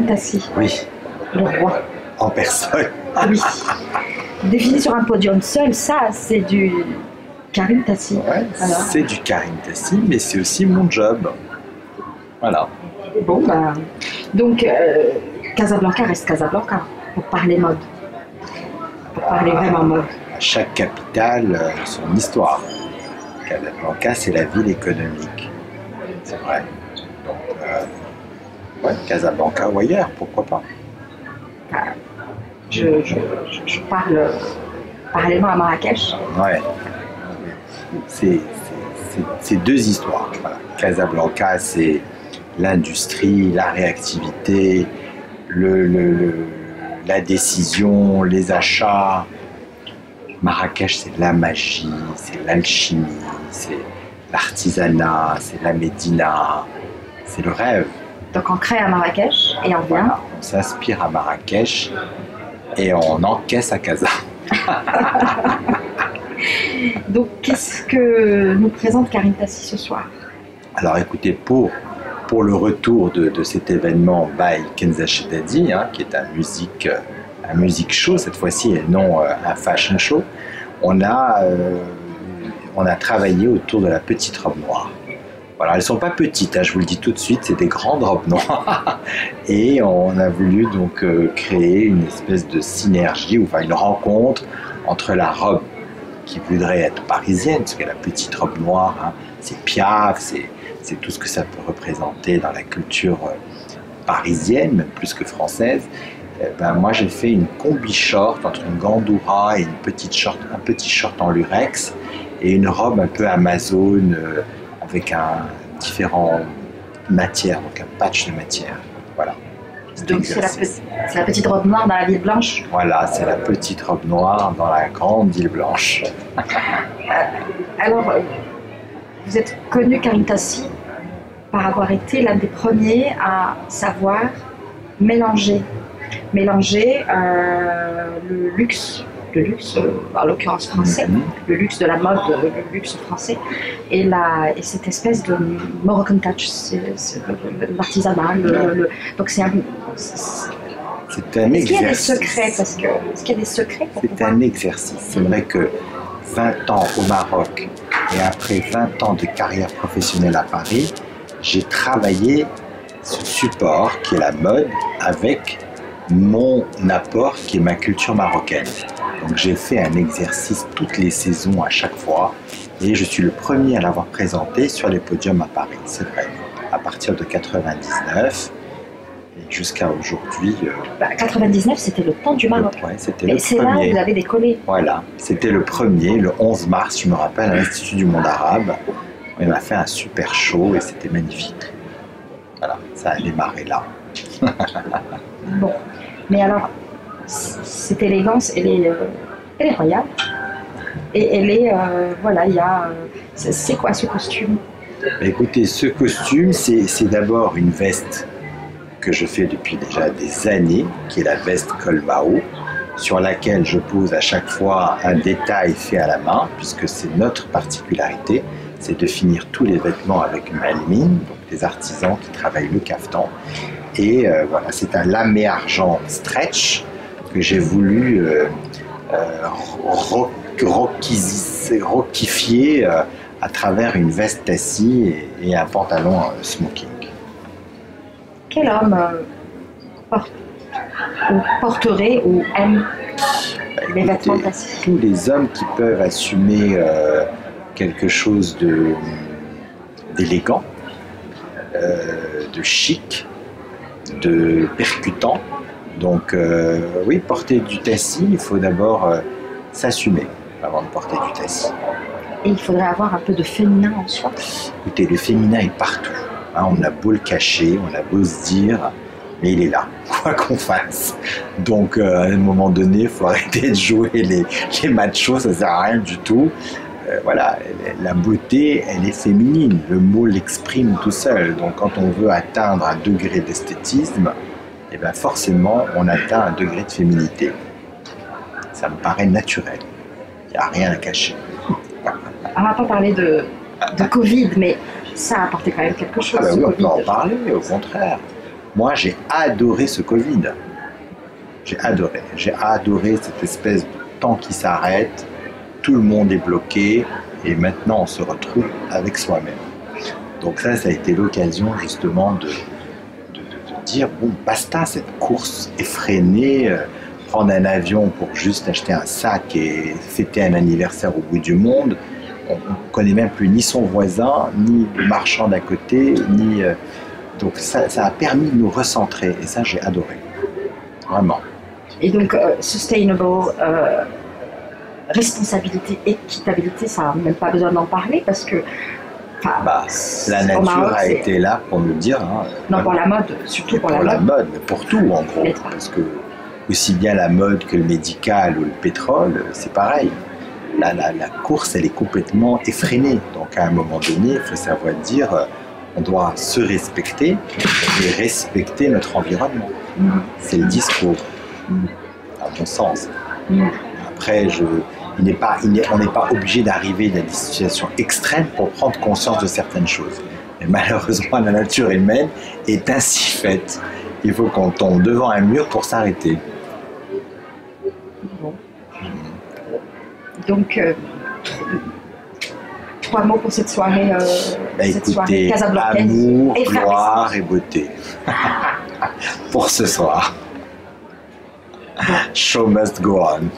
Tassi, Oui, le roi. en personne. Ah oui. Défini sur un podium seul, ça, c'est du Karim Tassi. Ouais, Voilà. c'est du Karim Tassi, mais c'est aussi mon job. Voilà. Bon, bah, donc, Casablanca reste Casablanca, pour parler mode. Pour parler vraiment mode. Chaque capitale, son histoire. Casablanca, c'est la ville économique. C'est vrai. Donc, ouais, Casablanca ou ailleurs, pourquoi pas. Je parle parallèlement à Marrakech. Ouais. C'est deux histoires. Voilà. Casablanca, c'est l'industrie, la réactivité, la décision, les achats. Marrakech, c'est la magie, c'est l'alchimie, c'est l'artisanat, c'est la médina, c'est le rêve. Donc on crée à Marrakech et on vient. Voilà. On s'inspire à Marrakech et on encaisse à Casa. Donc qu'est-ce que nous présente Karim Tassi ce soir? Alors écoutez, pour le retour de cet événement by Kenza Chedadi, hein, qui est un music show cette fois-ci et non un fashion show, on a travaillé autour de la petite robe noire. Voilà, elles ne sont pas petites, hein, je vous le dis tout de suite, c'est des grandes robes noires. Et on a voulu donc créer une espèce de synergie, ou enfin une rencontre entre la robe qui voudrait être parisienne, parce que la petite robe noire, hein, c'est Piaf, c'est tout ce que ça peut représenter dans la culture parisienne, même plus que française. Ben, moi j'ai fait une combi short entre une gandoura et un petit short en lurex et une robe un peu amazone avec différentes matières, donc un patch de matière. Voilà. Donc c'est la petite robe noire dans la ville blanche. Voilà, c'est la petite robe noire dans la grande ville blanche. Alors, vous êtes connu Karim Tassi par avoir été l'un des premiers à savoir mélanger le luxe, en l'occurrence français, le luxe de la mode, le luxe français, et cette espèce de Moroccan touch, l'artisanat. Donc c'est un exercice. Est-ce qu'il y a des secrets est-ce qu'il y a des secrets C'est un exercice. C'est vrai que 20 ans au Maroc et après 20 ans de carrière professionnelle à Paris, j'ai travaillé ce support qui est la mode avec mon apport qui est ma culture marocaine. Donc j'ai fait un exercice toutes les saisons à chaque fois et je suis le premier à l'avoir présenté sur les podiums à Paris, c'est vrai. À partir de 99 et jusqu'à aujourd'hui. 99 c'était le temps du Maroc. Ouais, c'était le premier. Et c'est là où vous avez décollé. Voilà, c'était le premier, le 11 mars, je me rappelle, à l'Institut du monde arabe. On m'a fait un super show et c'était magnifique. Voilà, ça a démarré là. Bon, mais alors, cette élégance, elle est royale. Et elle est, voilà, il y a... c'est quoi ce costume? Écoutez, ce costume, c'est d'abord une veste que je fais depuis déjà des années, qui est la veste col Mao, sur laquelle je pose à chaque fois un détail fait à la main, puisque c'est notre particularité, c'est de finir tous les vêtements avec une malmine, donc des artisans qui travaillent le caftan. Et voilà, c'est un lamé argent stretch que j'ai voulu rockifier à travers une veste Tassi et un pantalon smoking. Quel homme porterait ou aime les vêtements Tassi? Tous les hommes qui peuvent assumer quelque chose d'élégant, de chic, de percutant. Donc oui, porter du Tassi, il faut d'abord s'assumer avant de porter du Tassi. Et il faudrait avoir un peu de féminin en soi. Écoutez, le féminin est partout. Hein, on a beau le cacher, on a beau se dire, mais il est là, quoi qu'on fasse. Donc à un moment donné, il faut arrêter de jouer les machos, ça sert à rien du tout. Voilà, la beauté, elle est féminine. Le mot l'exprime tout seul. Donc quand on veut atteindre un degré d'esthétisme, eh bien forcément, on atteint un degré de féminité. Ça me paraît naturel. Il n'y a rien à cacher. On va pas parler de Covid, mais ça a apporté quand même quelque chose. Ah ben oui, on Covid. peut en parler, au contraire. Moi, j'ai adoré ce Covid. J'ai adoré cette espèce de temps qui s'arrête, tout le monde est bloqué, et maintenant on se retrouve avec soi-même. Donc ça a été l'occasion justement de dire, bon, basta cette course effrénée, prendre un avion pour juste acheter un sac et fêter un anniversaire au bout du monde. On ne connaît même plus ni son voisin, ni le marchand d'à côté, ni... donc ça a permis de nous recentrer, et ça j'ai adoré, vraiment. Et donc, sustainable, responsabilité, équitabilité, ça n'a même pas besoin d'en parler parce que... la nature a été là pour nous dire... Hein, non, pour la mode, surtout pour la mode. Mais pour tout en gros. Parce que aussi bien la mode que le médical ou le pétrole, c'est pareil. La course, elle est complètement effrénée. Donc à un moment donné, il faut savoir dire, on doit se respecter et respecter notre environnement. C'est le discours, à mon sens. Après, on n'est pas obligé d'arriver dans des situations extrêmes pour prendre conscience de certaines choses. Mais malheureusement, la nature humaine est ainsi faite. Il faut qu'on tombe devant un mur pour s'arrêter. Bon. Donc, 3 mots pour cette soirée, écoutez, casablancaise. Amour, gloire et beauté. Pour ce soir. Show must go on.